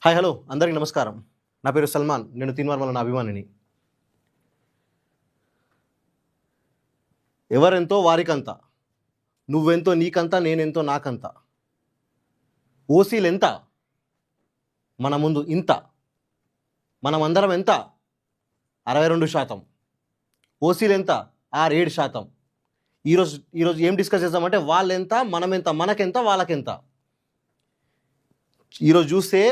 Hi hello అందరికీ నమస్కారం. నా పేరు సల్మాన్. నేను తీన్మార్మల నా అభిమానిని. ఎవరెంతో వారికంత, నువ్వెంతో నీకంత, నేనెంతో నాకంత. ఓసీలు ఎంత, మన ముందు ఇంత. మనమందరం ఎంత, 62%. ఓసీలు ఎంత, 6-7%. ఈరోజు ఏం డిస్కస్ చేద్దామంటే వాళ్ళెంత, మనమెంత, మనకెంత, వాళ్ళకెంత. ఈరోజు చూస్తే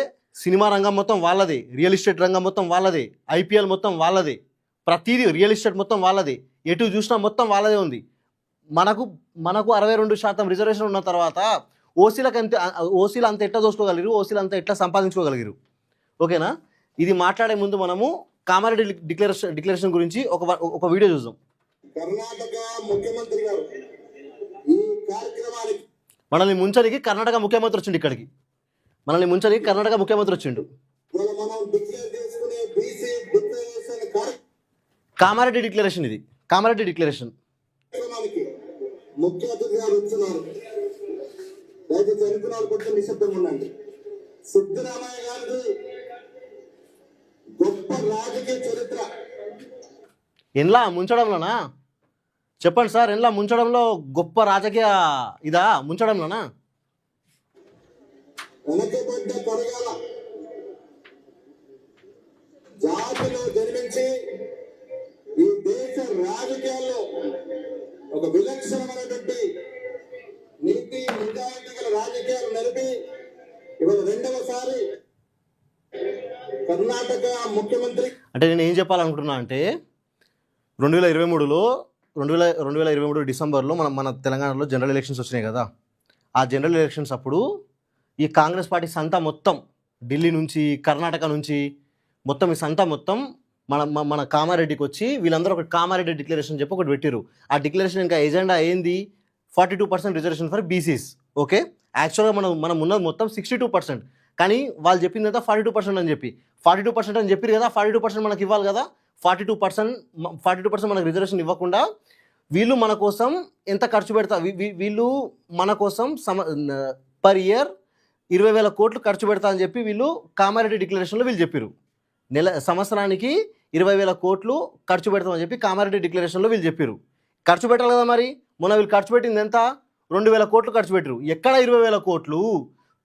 సినిమా రంగం మొత్తం వాళ్ళదే, రియల్ ఎస్టేట్ రంగం మొత్తం వాళ్ళదే, ఐపీఎల్ మొత్తం వాళ్ళదే, ప్రతిదీ రియల్ ఎస్టేట్ మొత్తం వాళ్ళదే, ఎటు చూసినా మొత్తం వాళ్ళదే ఉంది. మనకు 62% రిజర్వేషన్ ఉన్న తర్వాత ఓసీలు అంత ఎట్లా దోసుకోగలిగారు, ఓసీలు అంత ఎట్లా సంపాదించుకోగలిగారు? ఓకేనా? ఇది మాట్లాడే ముందు మనము కామారెడ్డి డిక్లరేషన్ గురించి ఒక వీడియో చూద్దాం. కర్ణాటక ముఖ్యమంత్రి గారు ఈ కార్యక్రమానికి మనల్ని ముంచడానికి కర్ణాటక ముఖ్యమంత్రి వచ్చిండు. ఇక్కడికి మనల్ని ముంచడానికి కర్ణాటక ముఖ్యమంత్రి వచ్చిండు. మనం డిక్లేర్ చేసుకునే బీసీ డిక్లరేషన్ కామారెడ్డి డిక్లరేషన్, ఇది కామారెడ్డి డిక్లరేషన్. కార్యక్రమానికి ముఖ్య అతిథిగా వచ్చున్నారు. దయచేసి అనుకున్నారు కొంచెం నిశ్శబ్దంగా ఉండండి. సిద్ధరామయ్య గారిది గొప్ప రాజకీయ చరిత్ర. ఎన్లా ముంచడంలోనా? చెప్పండి సార్, ఎన్లా ముంచడంలో గొప్ప రాజకీయ ఇదా? ముంచడంలోనా? వెనకబడ్డ తరగాల జాతిలో జన్మించి ఈ దేశ రాజకీయాల్లో ఒక విలక్షణమైనటువంటి నీతి నిజాయితీ గల రాజకీయాలు నడిపి ఇవాళ రెండవసారి కర్ణాటక ముఖ్యమంత్రి. అంటే నేను ఏం చెప్పాలనుకుంటున్నా అంటే 2023 డిసెంబర్లో మన తెలంగాణలో జనరల్ ఎలక్షన్స్ వచ్చినాయి కదా. ఆ జనరల్ ఎలక్షన్స్ అప్పుడు ఈ కాంగ్రెస్ పార్టీ సంతా మొత్తం ఢిల్లీ నుంచి, కర్ణాటక నుంచి మొత్తం ఈ సంతా మొత్తం మన కామారెడ్డికి వచ్చి వీళ్ళందరూ ఒక కామారెడ్డి డిక్లరేషన్ చెప్పి ఒకటి పెట్టారు. ఆ డిక్లరేషన్ ఇంకా ఎజెండా ఏంది? 42% రిజర్వేషన్ ఫర్ బీసీస్. ఓకే, యాక్చువల్గా మనం ఉన్నది మొత్తం 62%, కానీ వాళ్ళు చెప్పింది అంతా 42% అని చెప్పి 42% అని చెప్పారు కదా. 42% మనకి ఇవ్వాలి కదా. 42% మనకు రిజర్వేషన్ ఇవ్వకుండా వీళ్ళు మన కోసం ఎంత ఖర్చు పెడతారు? వీళ్ళు మన కోసం పర్ ఇయర్ 20,000 కోట్లు ఖర్చు పెడతా అని చెప్పి వీళ్ళు కామారెడ్డి డిక్లరేషన్లో వీళ్ళు చెప్పారు. సంవత్సరానికి 20,000 కోట్లు ఖర్చు పెడతామని చెప్పి కామారెడ్డి డిక్లరేషన్లో వీళ్ళు చెప్పారు. ఖర్చు పెట్టాలి కదా. మరి మొన్న వీళ్ళు ఖర్చు పెట్టింది ఎంత? 2,000 కోట్లు ఖర్చు పెట్టారు. ఎక్కడ 20,000 కోట్లు?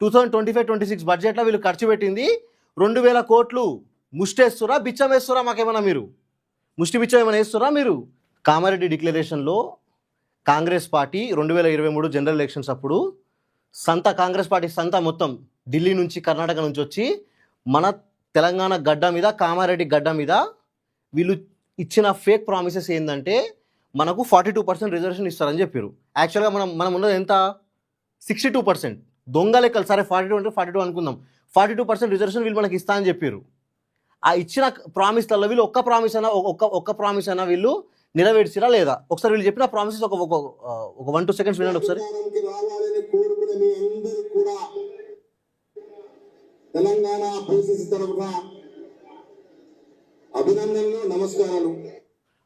2025-26 బడ్జెట్లో వీళ్ళు ఖర్చు పెట్టింది 2,000 కోట్లు. ముష్టేస్తురా, బిచ్చం వేస్తురా? మాకేమన్నా మీరు ముష్టి బిచ్చం ఏమైనా వేస్తురా మీరు? కామారెడ్డి డిక్లరేషన్లో కాంగ్రెస్ పార్టీ 2023 జనరల్ ఎలక్షన్స్ అప్పుడు కాంగ్రెస్ పార్టీ సంతా మొత్తం ఢిల్లీ నుంచి, కర్ణాటక నుంచి వచ్చి మన తెలంగాణ గడ్డ మీద, కామారెడ్డి గడ్డ మీద వీళ్ళు ఇచ్చిన ఫేక్ ప్రామిసెస్ ఏంటంటే మనకు 42% రిజర్వేషన్ ఇస్తారని చెప్పారు. యాక్చువల్గా మనం ఉన్నది ఎంత? 62%. దొంగ లెక్కలు. సరే 42 అంటే 42 అనుకుందాం. 42% రిజర్వేషన్ వీళ్ళు మనకి ఇస్తా అని చెప్పారు. ఆ ఇచ్చిన ప్రామిస్లలో వీళ్ళు ఒక్క ప్రామిస్ అయినా వీళ్ళు నెరవేర్చిరా లేదా? ఒకసారి వీళ్ళు చెప్పిన ప్రామిసెస్ ఒక 1-2 సెకండ్స్ వినండి ఒకసారి. రావాలని కోరుకునే మీ అందరూ కూడా తెలంగాణ బీసీసీ తరఫున అభినందనలు, నమస్కారాలు.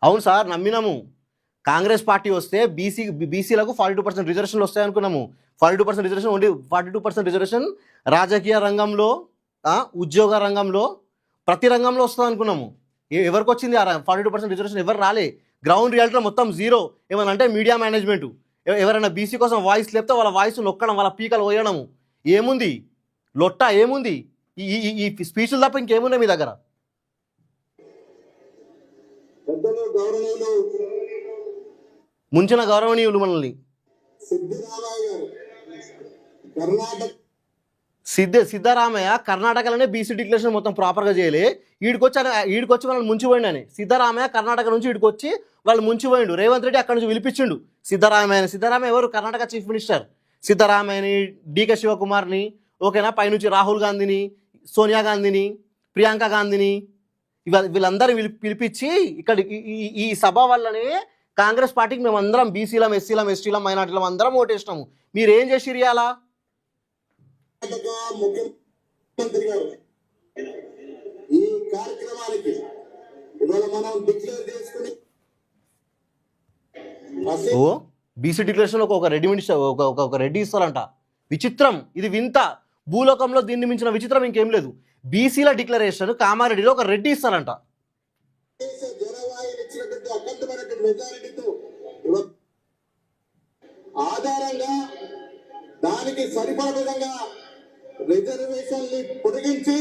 అవును సార్, నమ్మినాము. కాంగ్రెస్ పార్టీ వస్తే బీసీలకు 42% రిజర్వేషన్లు వస్తాయి అనుకున్నాము. 42% రిజర్వేషన్, ఓన్లీ 42% రిజర్వేషన్ రాజకీయ రంగంలో, ఉద్యోగ రంగంలో, ప్రతి రంగంలో వస్తుంది అనుకున్నాము. ఎవరికి వచ్చింది ఆ 42% రిజర్వేషన్? ఎవరు రాలే. గ్రౌండ్ రియాలిటీలో మొత్తం జీరో. ఏమన్నా అంటే మీడియా మేనేజ్మెంట్ ఎవరైనా బీసీ కోసం వాయిస్ లేపితే వాళ్ళ వాయిస్ నొక్కడం, వాళ్ళ పీకలు పోయడము. ఏముంది లొట్ట? ఏముంది ఈ స్పీచ్లు తప్ప ఇంకేమున్నాయి మీ దగ్గర? ముంచిన గౌరవనీయులు మనల్ని సిద్ధరామయ్య కర్ణాటకలోనే బీసీ డిక్లరేషన్ మొత్తం ప్రాపర్గా చేయలే. ఈడికొచ్చి వాళ్ళని ముంచిపోయిండు అని. సిద్ధరామయ్య కర్ణాటక నుంచి ఈడికొచ్చి వాళ్ళు ముంచిపోయిండు. రేవంత్ రెడ్డి అక్కడ నుంచి పిలిపించిండు సిద్ధరామయ్య ఎవరు? Karnataka chief minister. సిద్ధరామయ్యని, డీకే శివకుమార్ని, ఓకేనా, పైనుంచి రాహుల్ గాంధీని, సోనియా గాంధీని, ప్రియాంక గాంధీని, వీళ్ళందరూ పిలిపించి ఇక్కడ ఈ సభ వల్లనే కాంగ్రెస్ పార్టీకి మేమందరం బీసీలం, ఎస్సీలం, ఎస్టీలం, మైనార్టీలం అందరం ఓటేసినాము. మీరేం చేసిరు ఇవాళ? ముఖ్యమంత్రి గారు ఈ కార్యక్రమానికి ఇవాళ మనం డిక్లేర్ చేసుకుని బీసీ డిక్లరేషన్ ఒక రెడ్డి ఇస్తారంట. విచిత్రం, ఇది వింత. భూలోకంలో దీన్ని మించిన విచిత్రం ఇంకేం లేదు. బీసీల డిక్లరేషన్ కామారెడ్డిలో ఒక రెడ్డి ఇస్తారంట. దేశ జనవాయులు ఇచ్చినటువంటి అఖండమైనటువంటి మెజారిటీతో ఆధారంగా దానికి సరిపడ విధంగా రిజర్వేషన్ ని పొడిగించి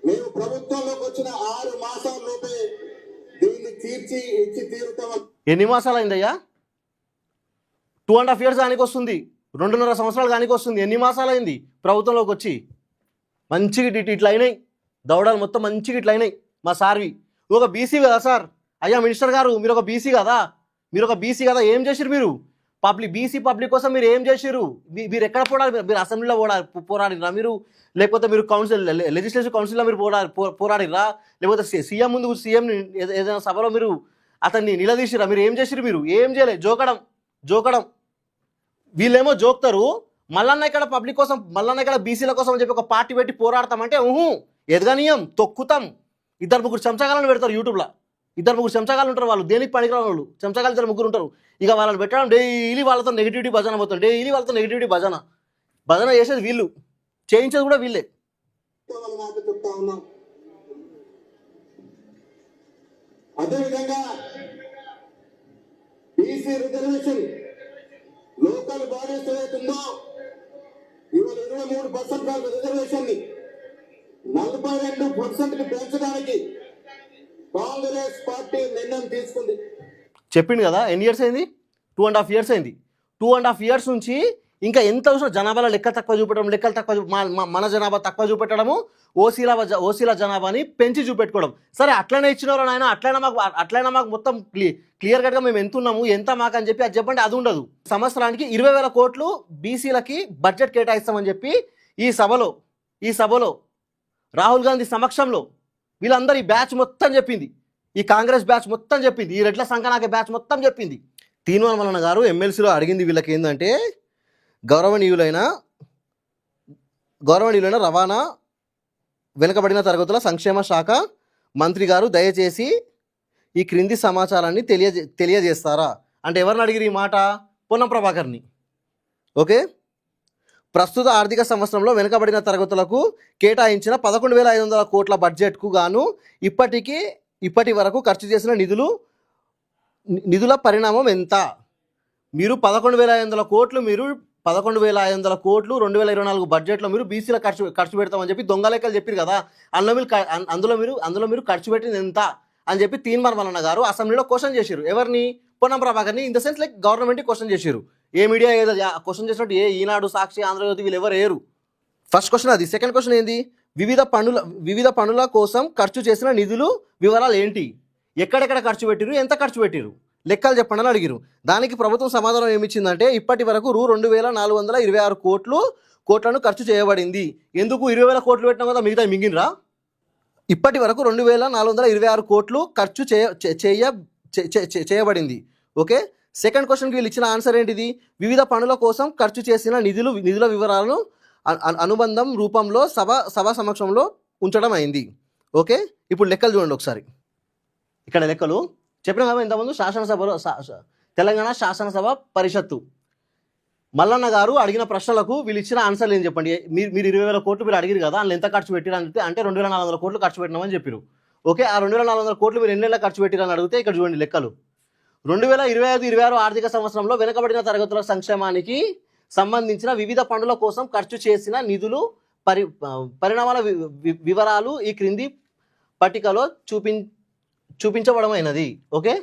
మేము ప్రభుత్వంలోకి వచ్చిన 6 మాసాల లోపే దీన్ని ఇచ్చి తీరుతాం. ఎన్ని మాసాలు అయిందయ్యా? 2.5 years దానికి వస్తుంది, 2.5 సంవత్సరాలు దానికి వస్తుంది. ఎన్ని మాసాలు అయింది ప్రభుత్వంలోకి వచ్చి? మంచిగా ఇట్లా అయినాయి దౌడాలు మొత్తం, మంచిగా ఇట్లా అయినాయి మా సార్వి. ఒక బీసీ కదా సార్? అయ్యా మినిస్టర్ గారు, మీరు ఒక బీసీ కదా, ఏం చేసిరు మీరు? బీసీ పబ్లిక్ కోసం మీరు ఏం చేసిరు? మీరు ఎక్కడ పోరాడారు? మీరు అసెంబ్లీలో పోరాడిరా మీరు? లేకపోతే మీరు లెజిస్లేటివ్ కౌన్సిల్లో మీరు పోరాడిరా? లేకపోతే సీఎం ముందు ఏదైనా సభలో మీరు అతన్ని నిలదీసిరా? మీరు ఏం చేసిరు? మీరు ఏం చేయలేదు, జోకడం. వీళ్ళేమో జోక్తారు, మల్లన్న ఇక్కడ పబ్లిక్ కోసం, మల్లన్న ఇక్కడ బీసీల కోసం అని చెప్పి ఒక పార్టీ పెట్టి పోరాడతామంటే ఎదగనీయం, తొక్కుతాం. 2-3 చెంచగాలను పెడతారు యూట్యూబ్లో. 2-3 చెంచగాలు ఉంటారు, వాళ్ళు దేనికి పనికిరాని వాళ్ళు. చెంచగాలు 2-3 ఉంటారు. ఇక వాళ్ళని పెట్టడం డైలీ వాళ్ళతో నెగిటివిటీ భజన పోతాం, డైలీ వాళ్ళతో నెగిటివిటీ భజన చేసేది వీళ్ళు, చేయించేది కూడా వీళ్ళే. చెప్తా ఉన్నాం. అదేవిధంగా బీసీ రిజర్వేషన్ లోకల్ బాడీస్ ఏదైతుందో ఇవాళ 23% రిజర్వేషన్ ని 42% పెంచడానికి కాంగ్రెస్ పార్టీ నిర్ణయం తీసుకుంది. చెప్పింది కదా, ఎన్ని ఇయర్స్ అయింది? 2.5 years అయింది. 2.5 years నుంచి ఇంకా ఎంత అవసరం? జనాభాలో లెక్కలు తక్కువ మన జనాభా తక్కువ చూపెట్టడము, ఓసీల జనాభాని పెంచి చూపెట్టుకోవడం. సరే అట్లనే ఇచ్చిన వాళ్ళు ఆయన, అట్లయినా మాకు మొత్తం క్లియర్ కట్గా మేము ఎంత ఉన్నాము, ఎంత మాకు అని చెప్పి అది చెప్పండి. అది ఉండదు. సంవత్సరానికి 20,000 కోట్లు బీసీలకి బడ్జెట్ కేటాయిస్తామని చెప్పి ఈ సభలో రాహుల్ గాంధీ సమక్షంలో వీళ్ళందరూ ఈ బ్యాచ్ మొత్తం చెప్పింది, ఈ కాంగ్రెస్ బ్యాచ్ మొత్తం చెప్పింది, ఈ రెడ్ల సంకనాకే బ్యాచ్ మొత్తం చెప్పింది. తీన్మార్ మల్లన్న గారు ఎమ్మెల్సీలో అడిగింది వీళ్ళకి ఏంటంటే, గౌరవనీయులైన రవాణా వెనుకబడిన తరగతుల సంక్షేమ శాఖ మంత్రి గారు దయచేసి ఈ క్రింది సమాచారాన్ని తెలియజేస్తారా అంటే ఎవరిని అడిగిరు ఈ మాట? పొన్నం ప్రభాకర్ని. ఓకే, ప్రస్తుత ఆర్థిక సంవత్సరంలో వెనుకబడిన తరగతులకు కేటాయించిన 11,500 కోట్ల బడ్జెట్కు గాను ఇప్పటి వరకు ఖర్చు చేసిన నిధుల పరిణామం ఎంత? మీరు 11,500 కోట్లు 2024 బడ్జెట్లో మీరు బీసీల ఖర్చు పెడతామని చెప్పి దొంగ లెక్కలు చెప్పారు కదా. అందులో మీరు ఖర్చు పెట్టింది ఎంత అని చెప్పి తీన్మార్ మల్లన్న గారు అసెంబ్లీలో క్వశ్చన్ చేశారు. ఎవరిని? పొన్నం ప్రభాకర్ని. In the sense like government question చేశారు. ఏ మీడియా ఏదో క్వశ్చన్ చేసినట్టు ఈనాడు, సాక్షి, ఆంధ్రజ్యోతి వీళ్ళు ఎవరు ఏరు. ఫస్ట్ క్వశ్చన్ అది. సెకండ్ క్వశ్చన్ ఏంది? వివిధ పనుల కోసం ఖర్చు చేసిన నిధులు వివరాలు ఏంటి? ఎక్కడెక్కడ ఖర్చు పెట్టిరు, ఎంత ఖర్చు పెట్టిరు, లెక్కలు చెప్పండి అని అడిగిరు. దానికి ప్రభుత్వం సమాధానం ఏమిచ్చిందంటే, ఇప్పటి వరకు 2,426 కోట్లను ఖర్చు చేయబడింది. ఎందుకు 20,000 కోట్లు పెట్టినా కదా మిగతా మింగినరా? ఇప్పటి వరకు 2,426 కోట్లు ఖర్చు చేయబడింది. ఓకే, సెకండ్ క్వశ్చన్కి వీళ్ళు ఇచ్చిన ఆన్సర్ ఏంటిది? వివిధ పనుల కోసం ఖర్చు చేసిన నిధుల వివరాలను అనుబంధం రూపంలో సభ సమక్షంలో ఉంచడం అయింది. ఓకే, ఇప్పుడు లెక్కలు చూడండి ఒకసారి. ఇక్కడ లెక్కలు చెప్పిన కదా ఇంతకుముందు. తెలంగాణ శాసనసభ పరిషత్తు మల్లన్న గారు అడిగిన ప్రశ్నలకు వీళ్ళు ఇచ్చిన ఆన్సర్లు ఏం చెప్పండి. మీరు 20,000 కోట్లు మీరు అడిగిరు కదా, అందులో ఎంత ఖర్చు పెట్టిరు అని చెప్తే అంటే 2,400 కోట్లు ఖర్చు పెట్టినామని చెప్పారు. ఓకే, ఆ 2,400 కోట్లు మీరు ఎన్ని నెలలు ఖర్చు పెట్టిరని అడిగితే ఇక్కడ చూడండి లెక్కలు. 2025-26 ఆర్థిక సంవత్సరంలో వెనుకబడిన తరగతుల సంక్షేమానికి సంబంధించిన వివిధ పనుల కోసం ఖర్చు చేసిన నిధులు పరిణామాల వివరాలు ఈ క్రింది పట్టికలో చూపించబడమైనది. ఓకే,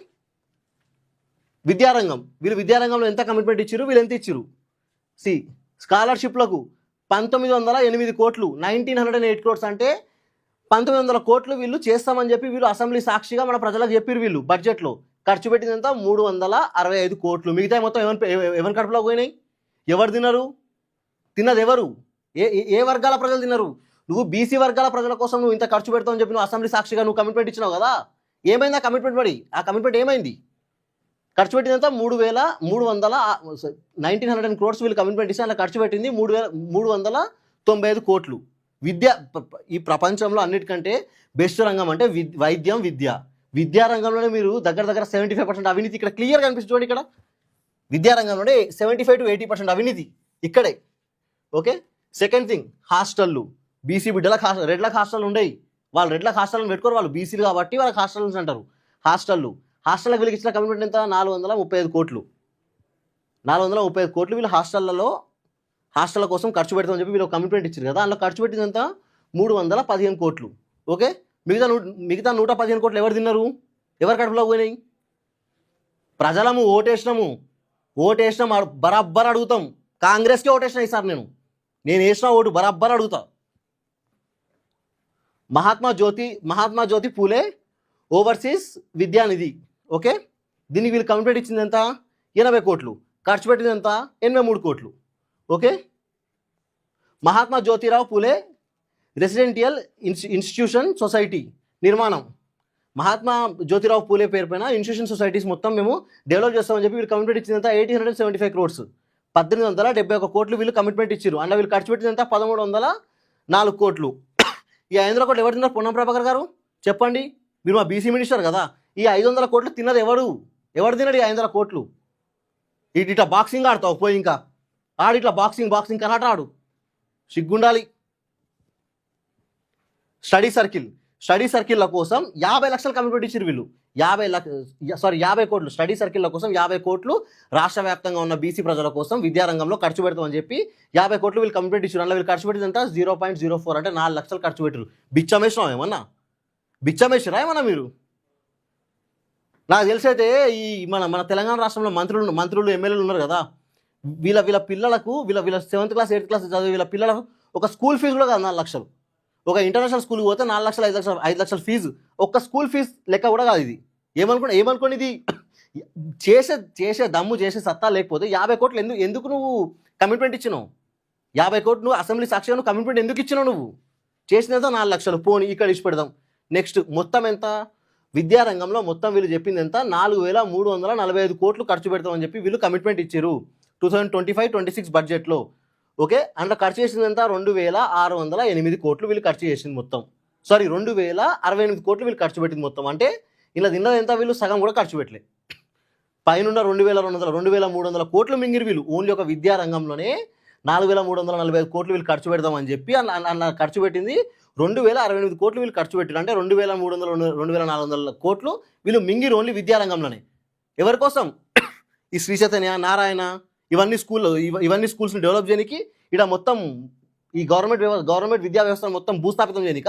విద్యారంగం. వీళ్ళు విద్యారంగంలో ఎంత కమిట్మెంట్ ఇచ్చారు, వీళ్ళు ఎంత ఇచ్చారు? స్కాలర్షిప్లకు 1,908 కోట్లు, 1,908 crores అంటే 1,900 కోట్లు వీళ్ళు చేస్తామని చెప్పి వీళ్ళు అసెంబ్లీ సాక్షిగా మన ప్రజలకు చెప్పారు. వీళ్ళు బడ్జెట్లో ఖర్చు పెట్టినంత 365 కోట్లు. మిగతా మొత్తం ఎవరి కడుపులో పోయినాయి? ఎవరు తిన్నారు? తిన్నది ఎవరు? ఏ వర్గాల ప్రజలు తిన్నారు? నువ్వు బీసీ వర్గాల ప్రజల కోసం నువ్వు ఇంత ఖర్చు పెడతావని చెప్పి నువ్వు అసెంబ్లీ సాక్షిగా నువ్వు కమిట్మెంట్ ఇచ్చినావు కదా. ఏమైంది ఆ కమిట్మెంట్? మరి ఆ కమిట్మెంట్ ఏమైంది? ఖర్చు పెట్టినంత 1,900 crores వీళ్ళు కమిట్మెంట్ ఇస్తే అలా ఖర్చు పెట్టింది 395 కోట్లు. ఈ ప్రపంచంలో అన్నిటికంటే బెస్ట్ రంగం అంటే వైద్యం, విద్యారంగంలోనే మీరు దగ్గర 75% అవినీతి ఇక్కడ క్లియర్గా కనిపిస్తుంది. చూడండి ఇక్కడ విద్యారంగంలోనే 75 to 80% అవినీతి ఇక్కడే. ఓకే, సెకండ్ థింగ్ హాస్టళ్ళు, బీసీ బిడ్డలకు రెడ్లకు హాస్టల్ ఉండేవి, వాళ్ళు రెడ్లకు హాస్టల్ని పెట్టుకోరు, వాళ్ళు బీసీలు కాబట్టి వాళ్ళకి హాస్టల్స్ అంటారు. హాస్టల్కి వీళ్ళకి ఇచ్చిన కమిట్మెంట్ ఎంత? 435 కోట్లు. 435 కోట్లు వీళ్ళు హాస్టళ్ళ కోసం ఖర్చు పెడతామని చెప్పి వీళ్ళు కమిట్మెంట్ ఇచ్చారు కదా. అందులో ఖర్చు పెట్టింది ఎంత? 315 కోట్లు. ఓకే, మిగతా 115 కోట్లు ఎవరు తిన్నారు? ఎవరి కడుపులో పోయినాయి? ప్రజలము ఓటేసినాం, బరాబ్బర్ అడుగుతాం. కాంగ్రెస్కే ఓటేసిన ఈసారి నేను వేసిన ఓటు బరాబ్బర్ అడుగుతా. మహాత్మా జ్యోతి పూలే ఓవర్సీస్ విద్యానిధి. ఓకే, దీనికి వీళ్ళు కమిట్మెంట్ ఇచ్చింది ఎంత? 80 కోట్లు. ఖర్చు పెట్టింది ఎంత? 83 కోట్లు. Okay, Mahatma Jyotirao Phule residential institution society నిర్మాణం. మహాత్మా జ్యోతిరావు పూలే పేరు పైన ఇన్స్టిట్యూషన్ సొసైటీస్ మొత్తం మేము డెవలప్ చేస్తామని చెప్పి వీళ్ళు కమిట్మెంట్ ఇచ్చిందంతా 875 crores. 1871 కోట్లు వీళ్ళు కమిట్మెంట్ ఇచ్చారు. అందులో వీళ్ళు ఖర్చు పెట్టిందంతా 1304 కోట్లు. ఈ 500 కోట్లు ఎవరు తిన్నారు? పొన్నం ప్రభాకర్ గారు చెప్పండి. మీరు మా బీసీ మినిస్టర్ కదా. ఈ 500 కోట్లు తిన్నది ఎవరు తిన్నాడు? ఈ 500 కోట్లు ఇట్లా బాక్సింగ్ ఆడతావు పోయి, ఇంకా ఇట్లా బాక్సింగ్ కరాట ఆడు, సిగ్గుండాలి. స్టడీ సర్కిల్ల కోసం 50 లక్షలు కమిట్మెంట్ ఇచ్చారు వీళ్ళు. 50 కోట్లు స్టడీ సర్కిల్ల కోసం 50 కోట్లు రాష్ట్ర వ్యాప్తంగా ఉన్న బీసీ ప్రజల కోసం విద్యారంగంలో ఖర్చు పెడతామని చెప్పి 50 కోట్లు వీళ్ళు కమిట్మెంట్ ఇచ్చారు. అందులో వీళ్ళు ఖర్చు పెట్టింది ఎంత? 0.04 అంటే 4 లక్షలు ఖర్చు పెట్టారు. బిచ్చమేసినా ఏమన్నా మీరు? నాకు తెలిసైతే ఈ మన తెలంగాణ రాష్ట్రంలో మంత్రులు ఎమ్మెల్యేలు ఉన్నారు కదా, వీళ్ళ పిల్లలకు వీళ్ళ 7th క్లాస్ 8th క్లాస్ చదివే వీళ్ళ పిల్లలకు ఒక స్కూల్ ఫీజు కూడా కాదు 4 లక్షలు. ఒక ఇంటర్నేషనల్ స్కూల్కి పోతే 4 లక్షలు 5 లక్షల ఫీజు, ఒక్క స్కూల్ ఫీజు లెక్క కూడా కాదు ఇది. ఏమనుకోండి ఇది చేసే దమ్ము చేసే సత్తా లేకపోతే 50 కోట్లు ఎందుకు నువ్వు కమిట్మెంట్ ఇచ్చినావు? 50 కోట్లు నువ్వు అసెంబ్లీ సాక్షిగా నువ్వు కమిట్మెంట్ ఎందుకు ఇచ్చినావు? నువ్వు చేసినంత 4 లక్షలు పోనీ ఇక్కడ ఇచ్చి పెడదాం. నెక్స్ట్ మొత్తం ఎంత? విద్యారంగంలో మొత్తం వీళ్ళు చెప్పింది ఎంత? 4345 కోట్లు ఖర్చు పెడతామని చెప్పి వీళ్ళు కమిట్మెంట్ ఇచ్చారు 2025-26 బడ్జెట్లో. ఓకే, అందులో ఖర్చు చేసింది ఎంత? 2608 కోట్లు వీళ్ళు ఖర్చు చేసింది మొత్తం. 2068 కోట్లు వీళ్ళు ఖర్చు పెట్టింది మొత్తం. అంటే ఇలా తిన్నది ఎంత? వీళ్ళు సగం కూడా ఖర్చు పెట్టలే. పైన 2300 కోట్లు మింగిరు వీళ్ళు. ఓన్లీ ఒక విద్యారంగంలోనే 4345 కోట్లు వీళ్ళు ఖర్చు పెడదామని చెప్పి అన్న ఖర్చు పెట్టింది 2068 కోట్లు వీళ్ళు ఖర్చు పెట్టారు. అంటే 2400 కోట్లు వీళ్ళు మింగిరు ఓన్లీ విద్యారంగంలోనే. ఎవరి కోసం? ఈ శ్రీ చైతన్య, నారాయణ ఇవన్నీ స్కూల్స్ని డెవలప్ చేయడానికి, ఇక్కడ మొత్తం ఈ గవర్నమెంట్ విద్యా వ్యవస్థను మొత్తం భూస్థాపితం చేయనిక.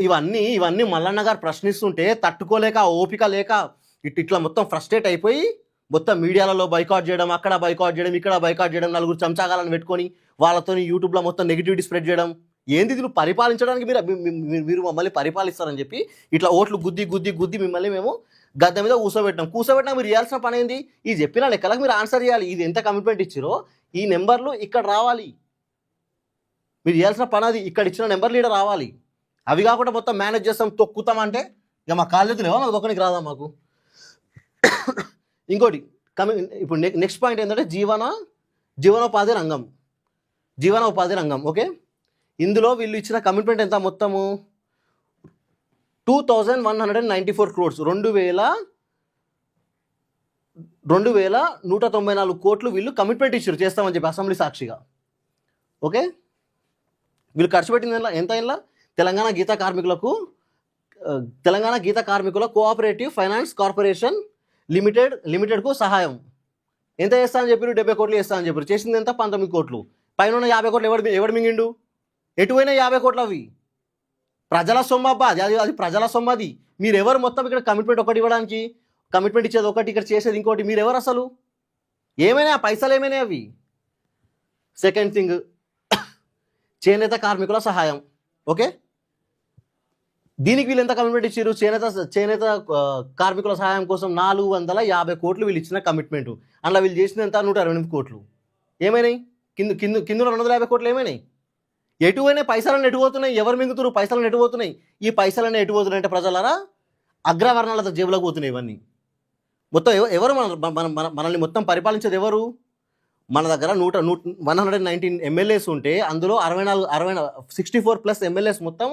ఇవన్నీ మల్లన్న గారు ప్రశ్నిస్తుంటే తట్టుకోలేక, ఓపిక లేక ఇట్లా మొత్తం ఫ్రస్ట్రేట్ అయిపోయి మొత్తం మీడియాలలో బైకాట్ చేయడం, అక్కడ బైకాట్ చేయడం, ఇక్కడ బైకాట్ చేయడం, నలుగురు చెంచాగాలను పెట్టుకొని వాళ్ళతో యూట్యూబ్లో మొత్తం నెగిటివిటీ స్ప్రెడ్ చేయడం. ఏంది ఇది? నువ్వు పరిపాలించడానికి మీరు మమ్మల్ని పరిపాలిస్తారని చెప్పి ఇట్లా ఓట్లు గుద్ది మిమ్మల్ని మేము గద్దె మీద కూర్చోబెట్టినా మీరు చేయాల్సిన పని ఏంది? ఈ చెప్పిన లెక్కలకు మీరు ఆన్సర్ చేయాలి. ఇది ఎంత కమిట్మెంట్ ఇచ్చారో ఈ నెంబర్లు ఇక్కడ రావాలి. మీరు చేయాల్సిన పని అది. ఇక్కడ ఇచ్చిన నెంబర్లు ఇక్కడ రావాలి. అవి కాకుండా మొత్తం మేనేజ్ చేస్తాం, తొక్కుతాం అంటే ఇక మా కాళ్ళు లేవా? మాకు ఒక్కనికి రాదా మాకు? ఇంకోటి ఇప్పుడు నెక్స్ట్ పాయింట్ ఏంటంటే జీవనోపాధి రంగం. ఓకే, ఇందులో వీళ్ళు ఇచ్చిన కమిట్మెంట్ ఎంత? మొత్తము 2194 crores, 2194 కోట్లు వీళ్ళు కమిట్మెంట్ ఇచ్చారు చేస్తామని చెప్పి అసెంబ్లీ సాక్షిగా. ఓకే, వీళ్ళు ఖర్చు పెట్టింది ఎంత? ఇలా తెలంగాణ గీత కార్మికుల కోఆపరేటివ్ ఫైనాన్స్ కార్పొరేషన్ లిమిటెడ్కు సహాయం ఎంత చేస్తామని చెప్పారు? 70 కోట్లు చేస్తామని చెప్పారు. చేసింది ఎంత? 19 కోట్లు. పైన 50 కోట్లు ఎవడు మింగిండు? ఎటువైనా 50 కోట్లు అవి ప్రజల సొమ్మబ్బా. అది ప్రజల సొమ్మది. మీరెవరు మొత్తం ఇక్కడ కమిట్మెంట్ ఒకటి ఇవ్వడానికి? కమిట్మెంట్ ఇచ్చేది ఒకటి, ఇక్కడ చేసేది ఇంకోటి. మీరెవరు అసలు? ఏమైనా పైసలు ఏమైనా అవి? సెకండ్ థింగ్ చేనేత కార్మికుల సహాయం. ఓకే, దీనికి వీళ్ళు ఎంత కమిట్మెంట్ ఇచ్చారు? చేనేత కార్మికుల సహాయం కోసం 450 కోట్లు వీళ్ళు ఇచ్చిన కమిట్మెంట్. అందులో వీళ్ళు చేసింది ఎంత? 128 కోట్లు. ఏమైనాయి? కింద 250 కోట్లు ఏమైనాయి? ఎటువైనా పైసలను ఎటుపోతున్నాయి? ఎవరు మింగుతున్నారు? పైసలను ఎటుపోతున్నాయి? ఈ పైసలను ఎటుపోతున్నాయి అంటే ప్రజలారా అగ్రవర్ణాలతో జేబులకు పోతున్నాయి ఇవన్నీ. మొత్తం ఎవరు మనల్ని మొత్తం పరిపాలించేది ఎవరు? మన దగ్గర 119 ఎమ్మెల్యేస్ ఉంటే అందులో 64+ ఎమ్మెల్యేస్ మొత్తం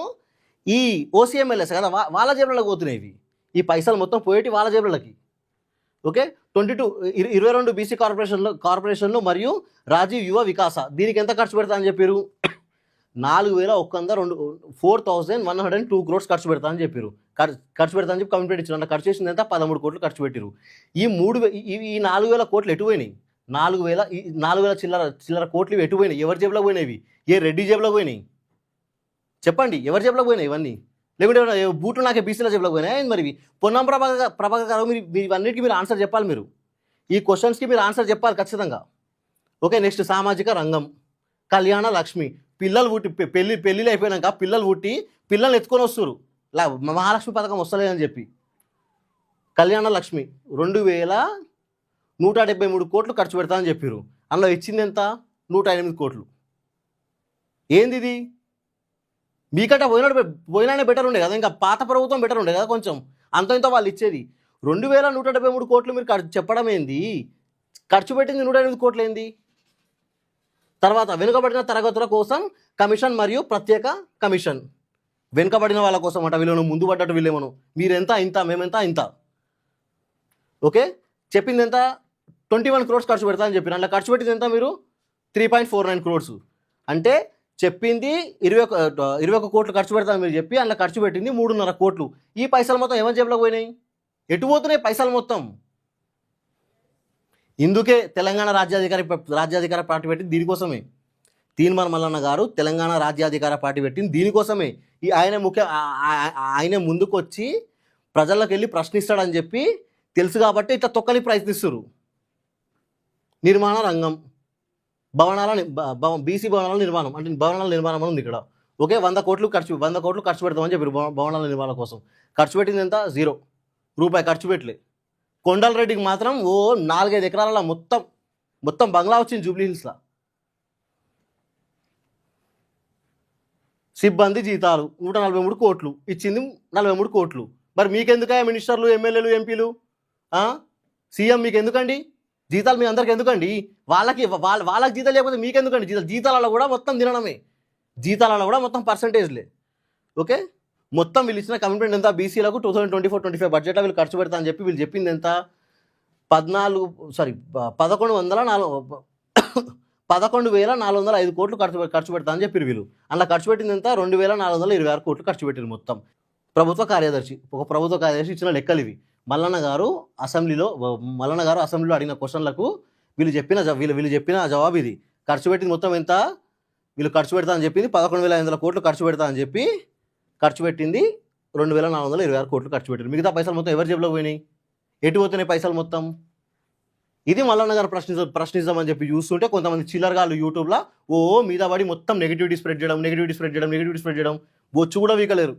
ఈ ఓసీ ఎమ్మెల్యేస్ కదా, వాళ్ళ జేబులకు పోతున్నాయి ఇవి. ఈ పైసలు మొత్తం పోయేటి వాళ్ళ జేబులకి. ఓకే 22 బీసీ కార్పొరేషన్లు మరియు రాజీవ్ యువ వికాస దీనికి ఎంత ఖర్చు పెడతా అని చెప్పారు 4102 crores ఖర్చు పెడతా అని చెప్పారు. ఖర్చు పెడతా అని చెప్పి కమిట్మెంట్ ఇచ్చారు. అంటే ఖర్చు చేసింది ఎంత 13 కోట్లు ఖర్చు పెట్టారు. ఈ 4,000 కోట్లు ఎటు పోయినాయి? 4,000 చిల్లర కోట్లు ఎటు పోయినాయి? ఎవరి జేబులో పోయినాయి? ఏ రెడ్డి జేబులో పోయినాయి? చెప్పండి, ఎవరి జేబులో పోయినాయి ఇవన్నీ? లేకుంటే బూట్లు నాకే బీసీల జేబులో పోయినాయి మరి? పొన్నం ప్రభాకర్ గారు మీరు ఇవన్నిటికీ మీరు ఆన్సర్ చెప్పాలి. మీరు ఈ క్వశ్చన్స్కి మీరు ఆన్సర్ చెప్పాలి ఖచ్చితంగా. ఓకే, నెక్స్ట్ సామాజిక రంగం, కళ్యాణ లక్ష్మి, పిల్లలు పుట్టి పెళ్ళిళ్ళు అయిపోయినాక పిల్లలు పుట్టి పిల్లల్ని ఎత్తుకొని వస్తారు. మహాలక్ష్మి పథకం వస్తలేదని చెప్పి కళ్యాణ లక్ష్మి 2,173 కోట్లు ఖర్చు పెడతామని చెప్పారు. అందులో ఇచ్చింది ఎంత? 108 కోట్లు. ఏంది ఇది? మీకంటే పోయినానే బెటర్ ఉండే కదా, ఇంకా పాత ప్రభుత్వం బెటర్ ఉండే కదా కొంచెం. అంత ఇంత వాళ్ళు ఇచ్చేది 2,173 కోట్లు మీరు చెప్పడం ఏంది? ఖర్చు పెట్టింది 108 కోట్లు ఏంది? తర్వాత వెనుకబడిన తరగతుల కోసం కమిషన్ మరియు ప్రత్యేక కమిషన్. వెనుకబడిన వాళ్ళ కోసం అట వీళ్ళను ముందు పడ్డట్టు వీళ్ళేమను మీరెంత ఇంత మేమెంత ఇంత. ఓకే, చెప్పింది ఎంత? 21 crores ఖర్చు పెడతా అని చెప్పిన. అలా ఖర్చు పెట్టింది ఎంత మీరు? 3.49 crores. అంటే చెప్పింది 21 కోట్లు ఖర్చు పెడతాను మీరు చెప్పి అందులో ఖర్చు పెట్టింది 3.5 కోట్లు. ఈ పైసలు మొత్తం ఎవరి జేబులో పోయినాయి? ఎటు పోతున్నాయి పైసలు మొత్తం? ఇందుకే తెలంగాణ రాజ్యాధికార పార్టీ పెట్టింది దీనికోసమే. తీన్మార్ మల్లన్న గారు తెలంగాణ రాజ్యాధికార పార్టీ పెట్టింది దీనికోసమే. ఆయన ముందుకు వచ్చి ప్రజలకు వెళ్ళి ప్రశ్నిస్తాడని చెప్పి తెలుసు కాబట్టి ఇట్లా తొక్కని ప్రయత్నిస్తారు. నిర్మాణ రంగం, బీసీ భవనాల నిర్మాణం, అంటే భవనాల నిర్మాణం అని ఉంది ఇక్కడ. ఓకే, 100 కోట్లు ఖర్చు పెడతామని చెప్పారు భవనాల నిర్మాణం కోసం. ఖర్చు పెట్టింది ఎంత? 0 రూపాయి ఖర్చు పెట్టలే. కొండలరెడ్డికి మాత్రం 4-5 ఎకరాల మొత్తం బంగ్లా వచ్చింది జూబ్లీ హిల్స్లో. సిబ్బంది జీతాలు 143 కోట్లు ఇచ్చింది, 43 కోట్లు. మరి మీకెందుక మినిస్టర్లు, ఎమ్మెల్యేలు, ఎంపీలు, సీఎం మీకు ఎందుకండి జీతాలు? మీ అందరికి ఎందుకండి? వాళ్ళకి జీతాలు లేకపోతే మీకెందుకండి జీతాలలో కూడా మొత్తం తినడమే, జీతాలలో కూడా మొత్తం పర్సంటేజ్లే. ఓకే, మొత్తం వీళ్ళు ఇచ్చిన కమిట్మెంట్ ఎంత? బీసీలకు 2024-25 బడ్జెట్లో వీళ్ళు ఖర్చు పెడతా అని చెప్పి వీళ్ళు చెప్పింది ఎంత? 11,405 కోట్లు ఖర్చు పెడతా అని చెప్పారు వీళ్ళు. అలా ఖర్చు పెట్టింది ఎంత? 2,426 కోట్లు ఖర్చు పెట్టారు మొత్తం. ప్రభుత్వ కార్యదర్శి ఇచ్చిన లెక్కలు ఇవి. మల్లన్న గారు అసెంబ్లీలో అడిగిన క్వశ్చన్లకు వీళ్ళు చెప్పిన జవాబు ఇది. ఖర్చు పెట్టింది మొత్తం ఎంత? వీళ్ళు ఖర్చు పెడతా అని చెప్పింది 11,500 కోట్లు ఖర్చు పెడతా అని చెప్పి ఖర్చు పెట్టింది 2,426 కోట్లు ఖర్చు పెట్టారు. మిగతా పైసలు మొత్తం ఎవరి జేబులో పోయినాయి? ఎటు పోతున్నాయి పైసలు మొత్తం? ఇది మల్లన్న గారు ప్రశ్నిద్దామని చెప్పి చూస్తుంటే కొంతమంది చిల్లరగాళ్ళు యూట్యూబ్లో మీద పడి మొత్తం నెగిటివిటీ స్ప్రెడ్ చేయడం బొచ్చు కూడా వీకలేరు.